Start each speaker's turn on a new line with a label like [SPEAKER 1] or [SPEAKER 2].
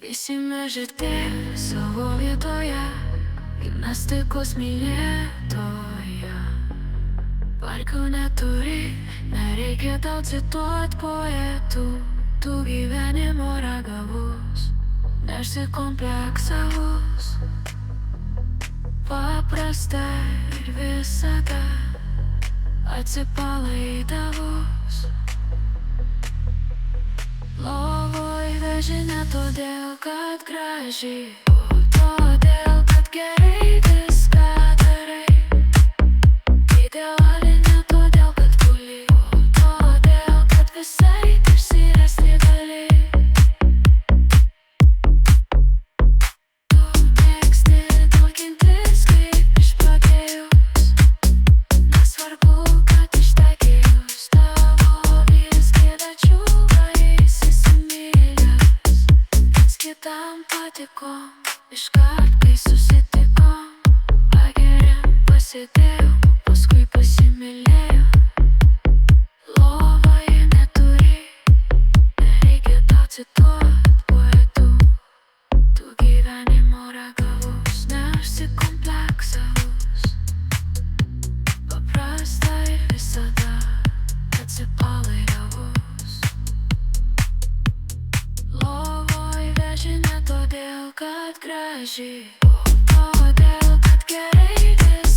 [SPEAKER 1] Visi žirti savo vietoje, gimnastikos mylėtoja. Parkų neturi, nereikia tau cituot poetų. Tu gyvenimo ragavus, nesi kompleksavus. Paprasta ir visada atsipalaidavus. Lovoj veži ne todėl, kad gražiai, o todėl, kad gerai viską darai. Ideali ne todėl, kad guli, o todėl, kad visai išsirasti gali. Tu mėgsti talkintis kaip išprotėjus, nesvarbu, kad ištekėjus tavo vyras gėda čiulai įsisimylęs. Viens kitam patikom, iškart kai susitikom, pageriam, pasidėjom, paskui pasimylėjom. Lovoje neturi, nereikia tau cituot poetų. Tu gyvenimo ragavus, nesi kompleksavus. Paprasta ir visada atsipalaidavus. Lovoj veži ne todėl, kad gražiai, o todėl, kad gerai viską